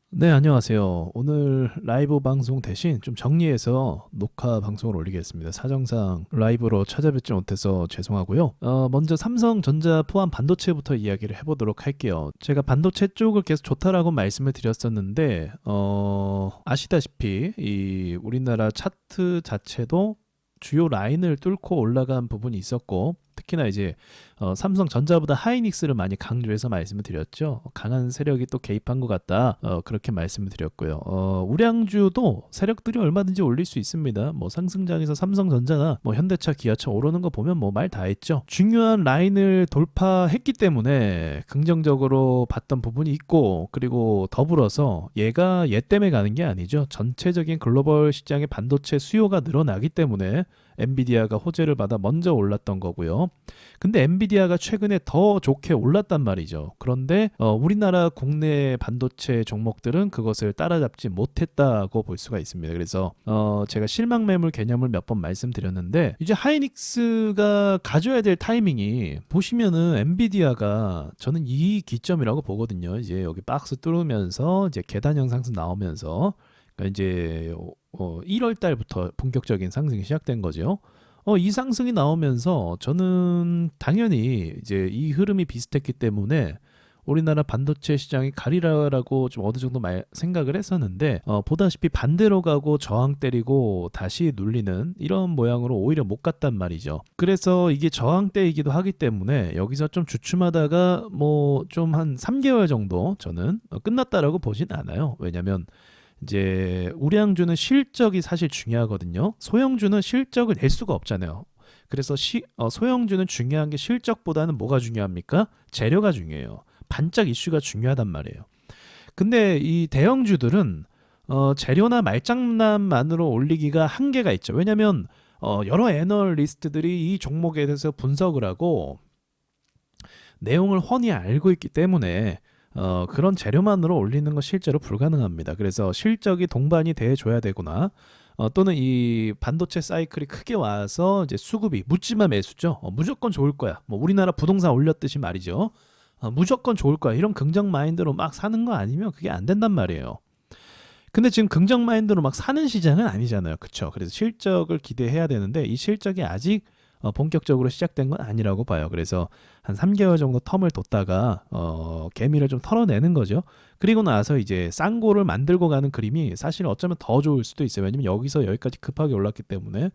네, 안녕하세요. 오늘 라이브 방송 대신 좀 정리해서 녹화 방송을 올리겠습니다. 사정상 라이브로 찾아뵙지 못해서 죄송하고요. 먼저 삼성전자 포함 반도체부터 이야기를 해보도록 할게요. 제가 반도체 쪽을 계속 좋다라고 말씀을 드렸었는데, 아시다시피 이 우리나라 차트 자체도 주요 라인을 뚫고 올라간 부분이 있었고, 특히나 이제 삼성전자보다 하이닉스를 많이 강조해서 말씀을 드렸죠. 강한 세력이 또 개입한 것 같다. 그렇게 말씀을 드렸고요. 우량주도 세력들이 얼마든지 올릴 수 있습니다. 뭐 상승장에서 삼성전자나 뭐 현대차, 기아차 오르는 거 보면 뭐 말 다 했죠. 중요한 라인을 돌파했기 때문에 긍정적으로 봤던 부분이 있고, 그리고 더불어서 얘가 얘 때문에 가는 게 아니죠. 전체적인 글로벌 시장의 반도체 수요가 늘어나기 때문에 엔비디아가 호재를 받아 먼저 올랐던 거고요. 근데 엔비디아가 최근에 더 좋게 올랐단 말이죠. 그런데 우리나라 국내 반도체 종목들은 그것을 따라잡지 못했다고 볼 수가 있습니다. 그래서 제가 실망 매물 개념을 몇 번 말씀드렸는데, 이제 하이닉스가 가져야 될 타이밍이 보시면은 엔비디아가 저는 이 기점이라고 보거든요. 이제 여기 박스 뚫으면서 이제 계단형 상승 나오면서, 그러니까 이제 1월 달부터 본격적인 상승이 시작된 거죠. 이 상승이 나오면서 저는 당연히 이제 이 흐름이 비슷했기 때문에 우리나라 반도체 시장이 가리라라고 좀 어느 정도 생각을 했었는데, 보다시피 반대로 가고 저항 때리고 다시 눌리는 이런 모양으로 오히려 못 갔단 말이죠. 그래서 이게 저항대이기도 하기 때문에 여기서 좀 주춤하다가 뭐 좀 한 3개월 정도 저는 끝났다라고 보진 않아요. 왜냐면 이제 우량주는 실적이 사실 중요하거든요. 소형주는 실적을 낼 수가 없잖아요. 그래서 소형주는 중요한 게 실적보다는 뭐가 중요합니까? 재료가 중요해요. 반짝 이슈가 중요하단 말이에요. 근데 이 대형주들은 재료나 말장난만으로 올리기가 한계가 있죠. 왜냐하면 여러 애널리스트들이 이 종목에 대해서 분석을 하고 내용을 훤히 알고 있기 때문에 그런 재료만으로 올리는 건 실제로 불가능합니다. 그래서 실적이 동반이 돼줘야 되거나, 또는 이 반도체 사이클이 크게 와서 이제 수급이 묻지마 매수죠. 무조건 좋을 거야. 뭐 우리나라 부동산 올렸듯이 말이죠. 무조건 좋을 거야. 이런 긍정 마인드로 막 사는 거 아니면 그게 안 된단 말이에요. 근데 지금 긍정 마인드로 막 사는 시장은 아니잖아요. 그쵸? 그래서 실적을 기대해야 되는데 이 실적이 아직 본격적으로 시작된 건 아니라고 봐요. 그래서 한 3개월 정도 텀을 뒀다가 개미를 좀 털어내는 거죠. 그리고 나서 이제 쌍고를 만들고 가는 그림이 사실 어쩌면 더 좋을 수도 있어요. 왜냐면 여기서 여기까지 급하게 올랐기 때문에.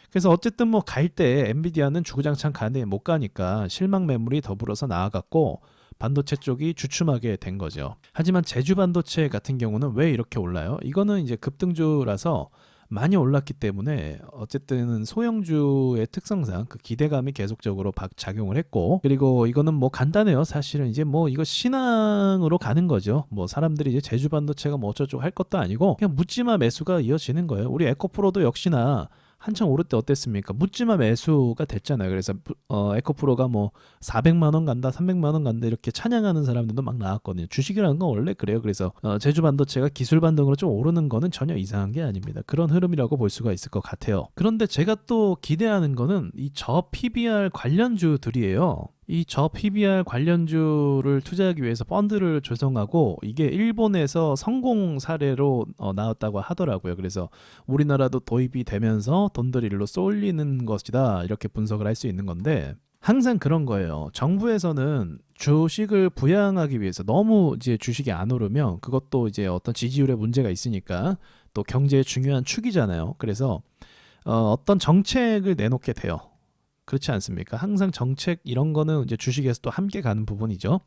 그래서 어쨌든 뭐 갈 때 엔비디아는 주구장창 가네 못 가니까 실망 매물이 더불어서 나아갔고, 반도체 쪽이 주춤하게 된 거죠. 하지만 제주 반도체 같은 경우는 왜 이렇게 올라요? 이거는 이제 급등주라서 많이 올랐기 때문에 어쨌든 소형주의 특성상 그 기대감이 계속적으로 작용을 했고, 그리고 이거는 뭐 간단해요. 사실은 이제 뭐 이거 신앙으로 가는 거죠. 뭐 사람들이 이제 제주 반도체가 뭐 어쩌고 할 것도 아니고 그냥 묻지마 매수가 이어지는 거예요. 우리 에코프로도 역시나 한창 오를 때 어땠습니까? 묻지마 매수가 됐잖아요. 그래서 에코프로가 뭐 400만 원 간다, 300만 원 간다 이렇게 찬양하는 사람들도 막 나왔거든요. 주식이라는 건 원래 그래요. 그래서 제주 반도체가 기술 반등으로 좀 오르는 거는 전혀 이상한 게 아닙니다. 그런 흐름이라고 볼 수가 있을 것 같아요. 그런데 제가 또 기대하는 거는 이 저 PBR 관련주들이에요. 이 저 PBR 관련주를 투자하기 위해서 펀드를 조성하고, 이게 일본에서 성공 사례로 나왔다고 하더라고요. 그래서 우리나라도 도입이 되면서 돈들이 일로 쏠리는 것이다, 이렇게 분석을 할 수 있는 건데, 항상 그런 거예요. 정부에서는 주식을 부양하기 위해서 너무 이제 주식이 안 오르면 그것도 이제 어떤 지지율에 문제가 있으니까, 또 경제의 중요한 축이잖아요. 그래서 어떤 정책을 내놓게 돼요. 그렇지 않습니까? 항상 정책 이런 거는 이제 주식에서 또 함께 가는 부분이죠.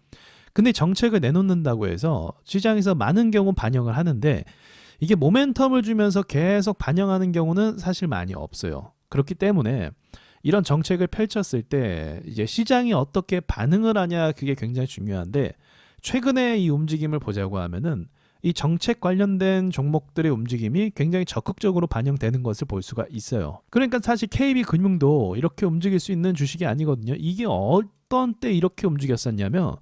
근데 정책을 내놓는다고 해서 시장에서 많은 경우 반영을 하는데, 이게 모멘텀을 주면서 계속 반영하는 경우는 사실 많이 없어요. 그렇기 때문에 이런 정책을 펼쳤을 때 이제 시장이 어떻게 반응을 하냐, 그게 굉장히 중요한데, 최근에 이 움직임을 보자고 하면은 이 정책 관련된 종목들의 움직임이 굉장히 적극적으로 반영되는 것을 볼 수가 있어요. 그러니까 사실 KB금융도 이렇게 움직일 수 있는 주식이 아니거든요. 이게 어떤 때 이렇게 움직였었냐면,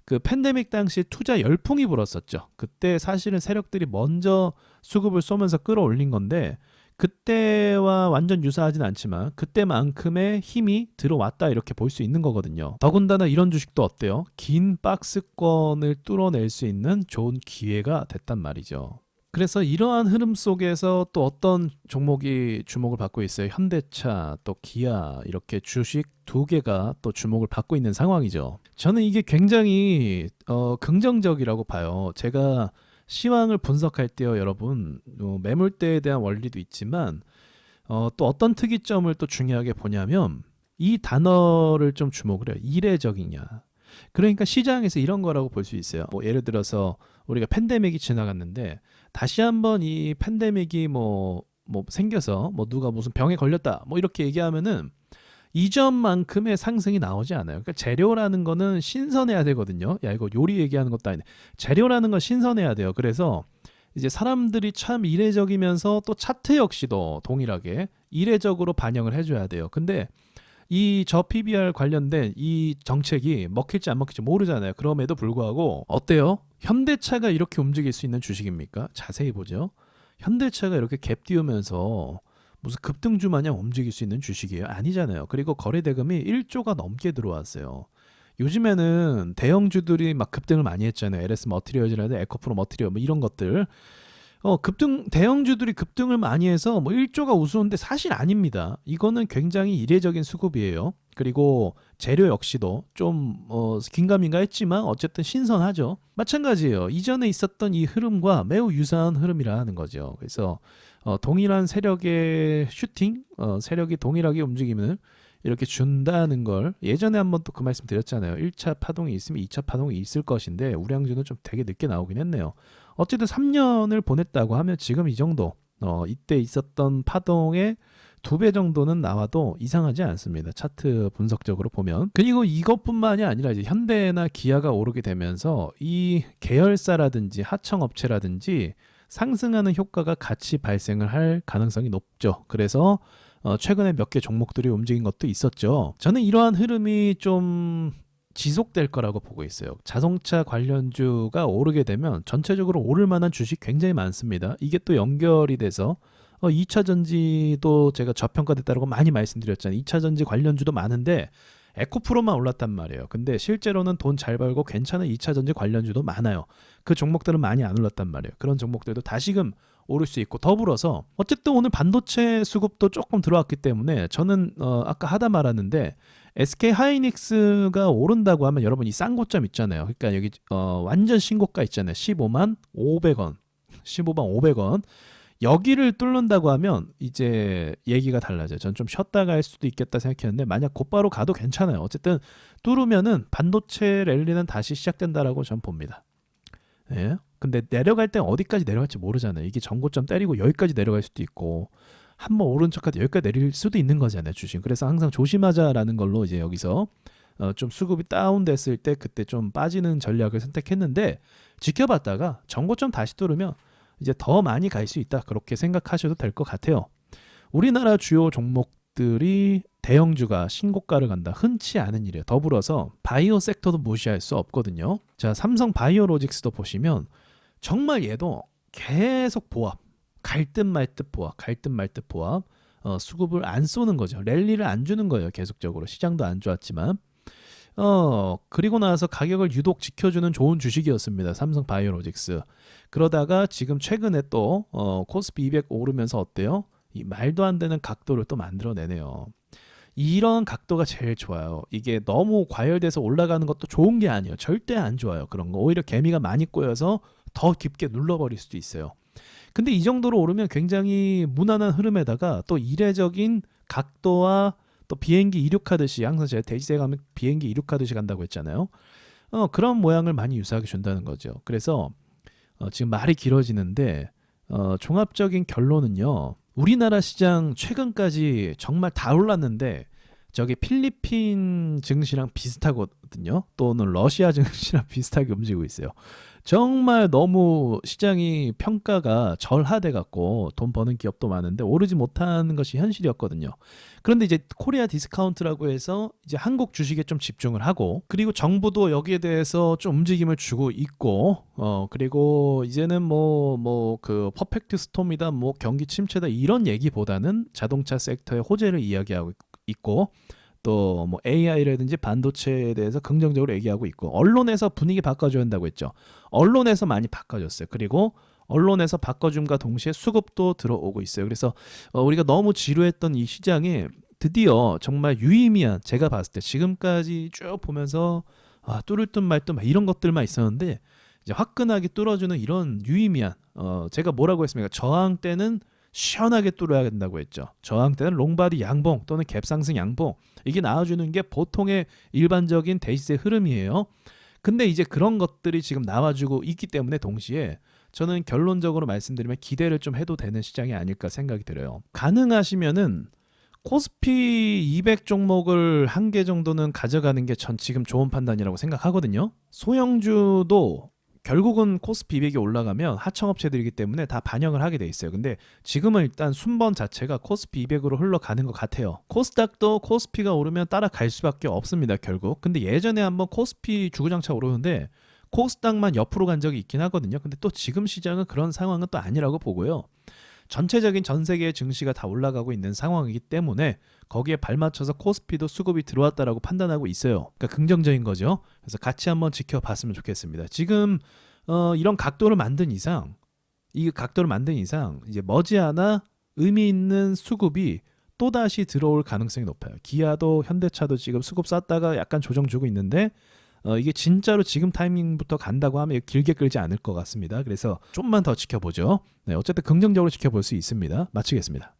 그 팬데믹 당시 투자 열풍이 불었었죠. 그때 사실은 세력들이 먼저 수급을 쏘면서 끌어올린 건데, 그때와 완전 유사하진 않지만 그때만큼의 힘이 들어왔다 이렇게 볼 수 있는 거거든요. 더군다나 이런 주식도 어때요? 긴 박스권을 뚫어낼 수 있는 좋은 기회가 됐단 말이죠. 그래서 이러한 흐름 속에서 또 어떤 종목이 주목을 받고 있어요. 현대차, 또 기아 이렇게 주식 두 개가 또 주목을 받고 있는 상황이죠. 저는 이게 굉장히 긍정적이라고 봐요. 제가 시황을 분석할 때요, 여러분 매물대에 대한 원리도 있지만 또 어떤 특이점을 또 중요하게 보냐면 이 단어를 좀 주목을 해요. 이례적이냐. 그러니까 시장에서 이런 거라고 볼 수 있어요. 뭐 예를 들어서 우리가 팬데믹이 지나갔는데 다시 한번 이 팬데믹이 뭐 생겨서 뭐 누가 무슨 병에 걸렸다 뭐 이렇게 얘기하면은 이전만큼의 상승이 나오지 않아요. 그러니까 재료라는 거는 신선해야 되거든요. 야, 이거 요리 얘기하는 것도 아닌데 재료라는 건 신선해야 돼요. 그래서 이제 사람들이 참 이례적이면서 또 차트 역시도 동일하게 이례적으로 반영을 해줘야 돼요. 근데 이 저 PBR 관련된 이 정책이 먹힐지 안 먹힐지 모르잖아요. 그럼에도 불구하고 어때요? 현대차가 이렇게 움직일 수 있는 주식입니까? 자세히 보죠. 현대차가 이렇게 갭 띄우면서 무슨 급등주 마냥 움직일 수 있는 주식이에요? 아니잖아요. 그리고 거래 대금이 1조가 넘게 들어왔어요. 요즘에는 대형주들이 막 급등을 많이 했잖아요. LS 머티리얼즈라든지 에코프로 머티리얼 뭐 이런 것들. 대형주들이 급등을 많이 해서 뭐 1조가 우스운데 사실 아닙니다. 이거는 굉장히 이례적인 수급이에요. 그리고 재료 역시도 좀 긴가민가 했지만 어쨌든 신선하죠. 마찬가지예요. 이전에 있었던 이 흐름과 매우 유사한 흐름이라는 거죠. 그래서 동일한 세력의 슈팅, 세력이 동일하게 움직임을 이렇게 준다는 걸 예전에 한번 또 그 말씀 드렸잖아요. 1차 파동이 있으면 2차 파동이 있을 것인데 우량주는 좀 되게 늦게 나오긴 했네요. 어쨌든 3년을 보냈다고 하면 지금 이 정도 이때 있었던 파동의 2배 정도는 나와도 이상하지 않습니다. 차트 분석적으로 보면. 그리고 이것뿐만이 아니라 이제 현대나 기아가 오르게 되면서 이 계열사라든지 하청업체라든지 상승하는 효과가 같이 발생을 할 가능성이 높죠. 그래서 최근에 몇 개 종목들이 움직인 것도 있었죠. 저는 이러한 흐름이 좀 지속될 거라고 보고 있어요. 자동차 관련주가 오르게 되면 전체적으로 오를 만한 주식 굉장히 많습니다. 이게 또 연결이 돼서 2차 전지도 제가 저평가됐다고 많이 말씀드렸잖아요. 2차 전지 관련주도 많은데 에코프로만 올랐단 말이에요. 근데 실제로는 돈 잘 벌고 괜찮은 2차 전지 관련주도 많아요. 그 종목들은 많이 안 올랐단 말이에요. 그런 종목들도 다시금 오를 수 있고 더불어서 어쨌든 오늘 반도체 수급도 조금 들어왔기 때문에 저는 아까 하다 말았는데 SK 하이닉스가 오른다고 하면 여러분 이 싼 고점 있잖아요. 그러니까 여기 완전 신고가 있잖아요. 15만 500원. 15만 500원. 여기를 뚫는다고 하면 이제 얘기가 달라져요. 전 좀 쉬었다가 할 수도 있겠다 생각했는데 만약 곧바로 가도 괜찮아요. 어쨌든 뚫으면은 반도체 랠리는 다시 시작된다라고 전 봅니다. 예. 근데 내려갈 땐 어디까지 내려갈지 모르잖아요. 이게 전고점 때리고 여기까지 내려갈 수도 있고 한번 오른 척하다 여기까지 내릴 수도 있는 거잖아요. 주식. 그래서 항상 조심하자라는 걸로 이제 여기서 좀 수급이 다운됐을 때 그때 좀 빠지는 전략을 선택했는데 지켜봤다가 전고점 다시 뚫으면 이제 더 많이 갈 수 있다. 그렇게 생각하셔도 될 것 같아요. 우리나라 주요 종목들이 대형주가 신고가를 간다. 흔치 않은 일이에요. 더불어서 바이오 섹터도 무시할 수 없거든요. 자, 삼성 바이오로직스도 보시면 정말 얘도 계속 보합. 갈 듯 말 듯 보합. 갈 듯 말 듯 보합. 수급을 안 쏘는 거죠. 랠리를 안 주는 거예요. 계속적으로. 시장도 안 좋았지만. 그리고 나서 가격을 유독 지켜주는 좋은 주식이었습니다. 삼성 바이오로직스. 그러다가 지금 최근에 또 코스피 200 오르면서 어때요? 이 말도 안 되는 각도를 또 만들어내네요. 이런 각도가 제일 좋아요. 이게 너무 과열돼서 올라가는 것도 좋은 게 아니에요. 절대 안 좋아요. 그런 거. 오히려 개미가 많이 꼬여서 더 깊게 눌러버릴 수도 있어요. 근데 이 정도로 오르면 굉장히 무난한 흐름에다가 또 이례적인 각도와 또 비행기 이륙하듯이 항상 제가 대지세 가면 비행기 이륙하듯이 간다고 했잖아요. 그런 모양을 많이 유사하게 준다는 거죠. 그래서 지금 말이 길어지는데 종합적인 결론은요. 우리나라 시장 최근까지 정말 다 올랐는데 저기 필리핀 증시랑 비슷하거든요. 또는 러시아 증시랑 비슷하게 움직이고 있어요. 정말 너무 시장이 평가가 절하돼 갖고 돈 버는 기업도 많은데 오르지 못하는 것이 현실이었거든요. 그런데 이제 코리아 디스카운트라고 해서 이제 한국 주식에 좀 집중을 하고, 그리고 정부도 여기에 대해서 좀 움직임을 주고 있고, 그리고 이제는 뭐 그 퍼펙트 스톰이다, 뭐 경기 침체다 이런 얘기보다는 자동차 섹터의 호재를 이야기하고 있고, 또 뭐 AI라든지 반도체에 대해서 긍정적으로 얘기하고 있고, 언론에서 분위기 바꿔줘야 한다고 했죠. 언론에서 많이 바꿔줬어요. 그리고 언론에서 바꿔줌과 동시에 수급도 들어오고 있어요. 그래서 우리가 너무 지루했던 이 시장에 드디어 정말 유의미한, 제가 봤을 때 지금까지 쭉 보면서 뚫을 듯 말 듯 이런 것들만 있었는데 이제 화끈하게 뚫어주는 이런 유의미한, 제가 뭐라고 했습니까? 저항 때는 시원하게 뚫어야 된다고 했죠. 저항 때는 롱바디 양봉 또는 갭상승 양봉, 이게 나와주는 게 보통의 일반적인 데이지의 흐름이에요. 근데 이제 그런 것들이 지금 나와주고 있기 때문에 동시에 저는 결론적으로 말씀드리면 기대를 좀 해도 되는 시장이 아닐까 생각이 들어요. 가능하시면은 코스피 200 종목을 한 개 정도는 가져가는 게 전 지금 좋은 판단이라고 생각하거든요. 소형주도 결국은 코스피 200이 올라가면 하청업체들이기 때문에 다 반영을 하게 돼 있어요. 근데 지금은 일단 순번 자체가 코스피 200으로 흘러가는 것 같아요. 코스닥도 코스피가 오르면 따라갈 수밖에 없습니다, 결국. 근데 예전에 한번 코스피 주구장창 오르는데 코스닥만 옆으로 간 적이 있긴 하거든요. 근데 또 지금 시장은 그런 상황은 또 아니라고 보고요. 전체적인 전 세계의 증시가 다 올라가고 있는 상황이기 때문에 거기에 발맞춰서 코스피도 수급이 들어왔다라고 판단하고 있어요. 그러니까 긍정적인 거죠. 그래서 같이 한번 지켜봤으면 좋겠습니다. 지금 이런 각도를 만든 이상, 이 각도를 만든 이상 이제 머지않아 의미 있는 수급이 또다시 들어올 가능성이 높아요. 기아도 현대차도 지금 수급 쐈다가 약간 조정 주고 있는데 이게 진짜로 지금 타이밍부터 간다고 하면 길게 끌지 않을 것 같습니다. 그래서 좀만 더 지켜보죠. 네, 어쨌든 긍정적으로 지켜볼 수 있습니다. 마치겠습니다.